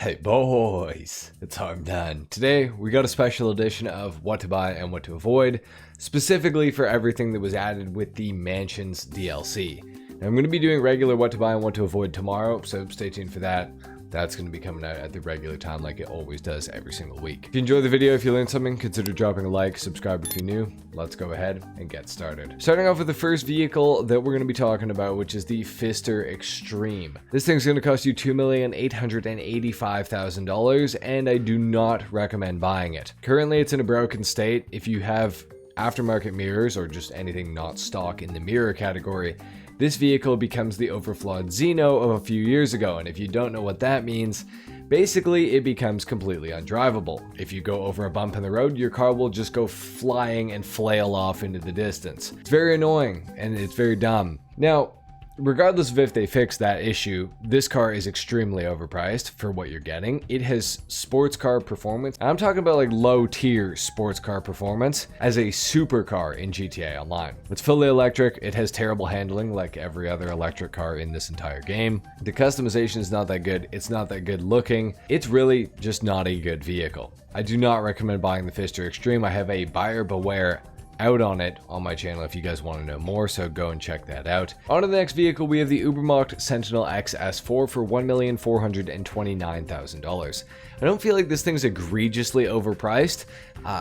Hey boys, it's HarmNone. Today we got a special edition of what to buy and what to avoid, specifically for everything that was added with the Mansions DLC. Now, I'm going to be doing regular what to buy and what to avoid tomorrow, so stay tuned for that. That's going to be coming out at the regular time like it always does every single week. If you enjoyed the video, if you learned something, consider dropping a like, subscribe if you're new. Let's go ahead and get started. Starting off with the first vehicle that we're going to be talking about, which is the Fister Extreme. This thing's going to cost you $2,885,000, and I do not recommend buying it. Currently, it's in a broken state. If you have aftermarket mirrors or just anything not stock in the mirror category, this vehicle becomes the overflawed Xeno of a few years ago, and if you don't know what that means, basically it becomes completely undrivable. If you go over a bump in the road, your car will just go flying and flail off into the distance. It's very annoying and it's very dumb. Now, regardless of if they fix that issue, this car is extremely overpriced for what you're getting. It has sports car performance. I'm talking about like low tier sports car performance as a supercar in GTA Online. It's fully electric. It has terrible handling like every other electric car in this entire game. The customization is not that good. It's not that good looking. It's really just not a good vehicle. I do not recommend buying the Fister Extreme. I have a buyer beware out on it on my channel if you guys want to know more, so go and check that out. On to the next vehicle, we have the Ubermacht Sentinel XS4 for $1,429,000. I don't feel like this thing's egregiously overpriced.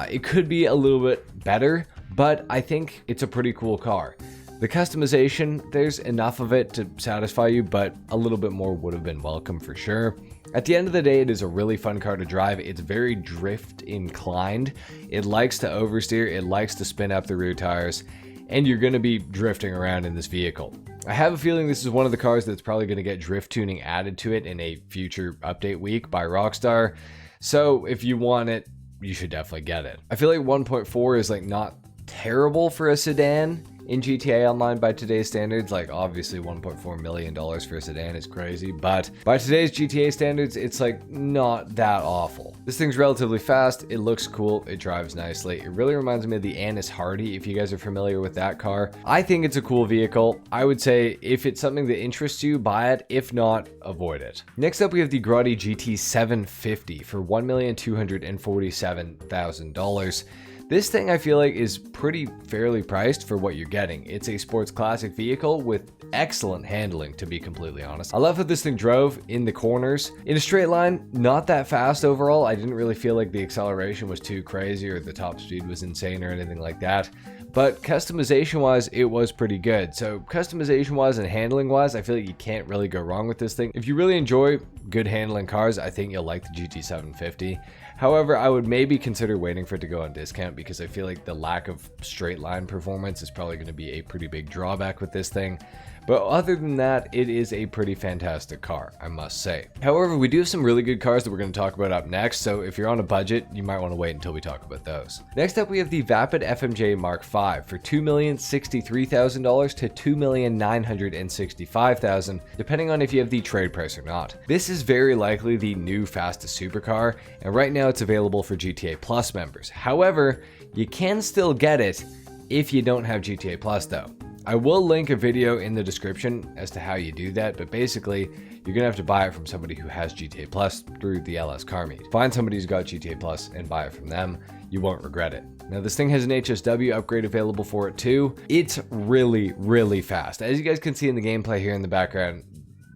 It could be a little bit better, but I think it's a pretty cool car. The customization, there's enough of it to satisfy you, but a little bit more would have been welcome for sure. At the end of the day, it is a really fun car to drive. It's very drift inclined. It likes to oversteer. It likes to spin up the rear tires, and you're going to be drifting around in this vehicle. I have a feeling this is one of the cars that's probably going to get drift tuning added to it in a future update week by ROCKSTAR. So if you want it, you should definitely get it. I feel like 1.4 is like not terrible for a sedan in GTA Online by today's standards. Like, obviously $1.4 million for a sedan is crazy, but by today's GTA standards, it's like not that awful. This thing's relatively fast, it looks cool, it drives nicely. It really reminds me of the Annis Hardy, if you guys are familiar with that car. I think it's a cool vehicle. I would say if it's something that interests you, buy it. If not, avoid it. Next up, we have the Grotti GT750 for $1,247,000. This thing I feel like is pretty fairly priced for what you're getting. It's a sports classic vehicle with excellent handling, to be completely honest. I love how this thing drove in the corners. In a straight line, not that fast overall. I didn't really feel like the acceleration was too crazy or the top speed was insane or anything like that. But customization-wise, it was pretty good. So customization-wise and handling-wise, I feel like you can't really go wrong with this thing. If you really enjoy good handling cars, I think you'll like the GT750. However, I would maybe consider waiting for it to go on discount because I feel like the lack of straight line performance is probably going to be a pretty big drawback with this thing. But other than that, it is a pretty fantastic car, I must say. However, we do have some really good cars that we're going to talk about up next, so if you're on a budget, you might want to wait until we talk about those. Next up, we have the Vapid FMJ Mark V for $2,063,000 to $2,965,000, depending on if you have the trade price or not. This is very likely the new fastest supercar, and right now it's available for GTA Plus members. However, you can still get it if you don't have GTA Plus though. I will link a video in the description as to how you do that, but basically, you're gonna have to buy it from somebody who has GTA Plus through the LS Car Meet. Find somebody who's got GTA Plus and buy it from them. You won't regret it. Now, this thing has an HSW upgrade available for it too. It's really, really fast. As you guys can see in the gameplay here in the background,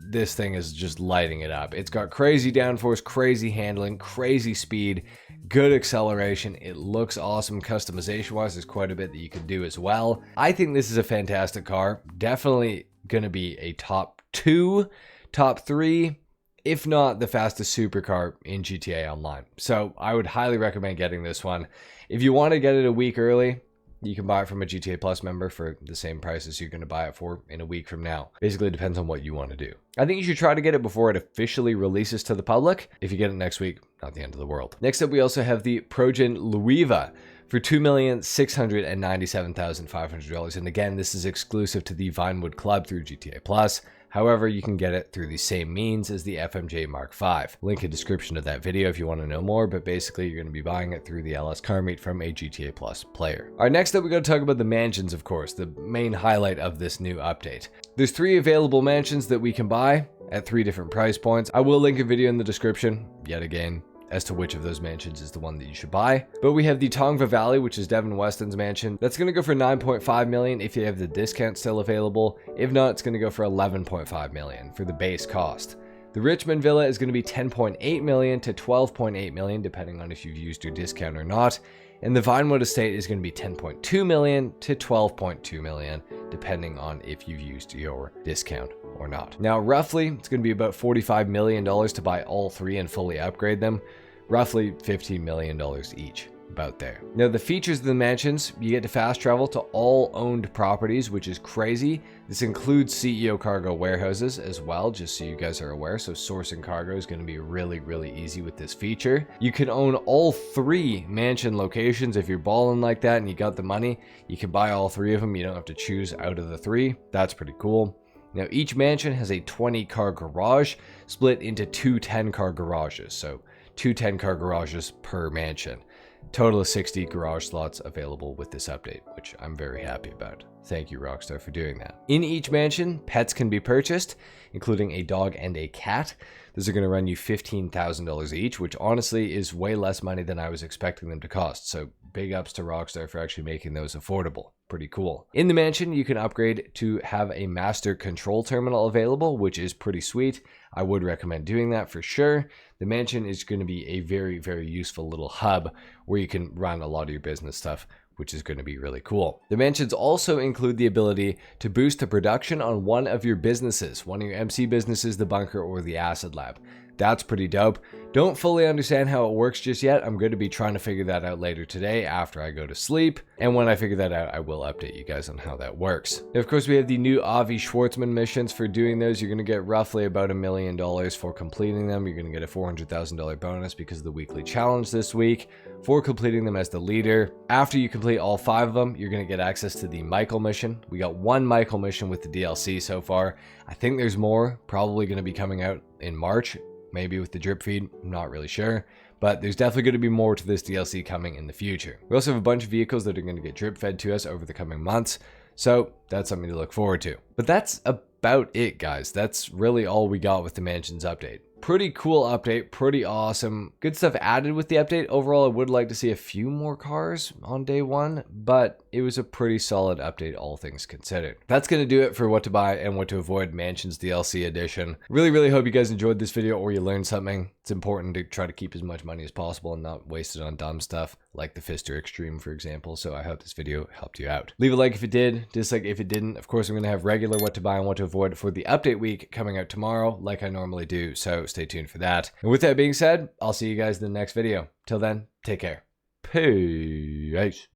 this thing is just lighting it up. It's got crazy downforce, crazy handling, crazy speed, good acceleration. It looks awesome. Customization wise, there's quite a bit that you could do as well. I think this is a fantastic car. Definitely gonna be a top 2, top 3, if not the fastest supercar in GTA Online. So I would highly recommend getting this one. If you want to get it a week early, you can buy it from a GTA Plus member for the same price as you're going to buy it for in a week from now. Basically, it depends on what you want to do. I think you should try to get it before it officially releases to the public. If you get it next week, not the end of the world. Next up, we also have the Progen Luiva for $2,697,500. And again, this is exclusive to the Vinewood Club through GTA Plus. However, you can get it through the same means as the FMJ Mark V. Link in description of that video if you want to know more, but basically you're going to be buying it through the LS Car Meet from a GTA Plus player. All right, next up we got to talk about the mansions, of course, the main highlight of this new update. There's 3 available mansions that we can buy, at 3 different price points. I will link a video in the description, yet again, as to which of those mansions is the one that you should buy. But we have the Tongva Valley, which is Devin Weston's mansion. That's going to go for 9.5 million if you have the discount still available. If not, it's going to go for 11.5 million for the base cost. The Richmond Villa is going to be 10.8 million to 12.8 million, depending on if you've used your discount or not. And the Vinewood Estate is going to be 10.2 million to 12.2 million, depending on if you've used your discount or not. Now, roughly, it's going to be about $45 million to buy all 3 and fully upgrade them. Roughly $15 million each, about there. Now, the features of the mansions, you get to fast travel to all owned properties, which is crazy. This includes CEO cargo warehouses as well, just so you guys are aware. So sourcing cargo is going to be really, really easy with this feature. You can own all 3 mansion locations. If you're balling like that and you got the money, you can buy all 3 of them. You don't have to choose out of the 3. That's pretty cool. Now, each mansion has a 20-car garage split into 2 10-car garages. So 2 10-car garages per mansion. Total of 60 garage slots available with this update, which I'm very happy about. Thank you, Rockstar, for doing that. In each mansion, pets can be purchased, including a dog and a cat. Those are going to run you $15,000 each, which honestly is way less money than I was expecting them to cost. So big ups to Rockstar for actually making those affordable. Pretty cool. In the mansion, you can upgrade to have a master control terminal available, which is pretty sweet. I would recommend doing that for sure. The mansion is going to be a very, very useful little hub where you can run a lot of your business stuff, which is going to be really cool. The mansions also include the ability to boost the production on one of your businesses, one of your MC businesses, the bunker, or the acid lab. That's pretty dope. Don't fully understand how it works just yet. I'm going to be trying to figure that out later today after I go to sleep. And when I figure that out, I will update you guys on how that works. And of course, we have the new Avi Schwartzman missions. For doing those, you're going to get roughly about $1 million for completing them. You're going to get a $400,000 bonus because of the weekly challenge this week for completing them as the leader. After you complete all 5 of them, you're going to get access to the Michael mission. We got 1 Michael mission with the DLC so far. I think there's more, probably going to be coming out in March. Maybe with the drip feed, I'm not really sure, but there's definitely going to be more to this DLC coming in the future. We also have a bunch of vehicles that are going to get drip fed to us over the coming months, so that's something to look forward to. But that's about it, guys. That's really all we got with the Mansions update. Pretty cool update, pretty awesome. Good stuff added with the update. Overall, I would like to see a few more cars on day 1, but it was a pretty solid update, all things considered. That's going to do it for what to buy and what to avoid Mansions DLC edition. Really hope you guys enjoyed this video or you learned something. It's important to try to keep as much money as possible and not waste it on dumb stuff like the Fister Extreme, for example. So I hope this video helped you out. Leave a like if it did, dislike if it didn't. Of course, I'm going to have regular what to buy and what to avoid for the update week coming out tomorrow, like I normally do. So stay tuned for that. And with that being said, I'll see you guys in the next video. Till then, take care. Peace.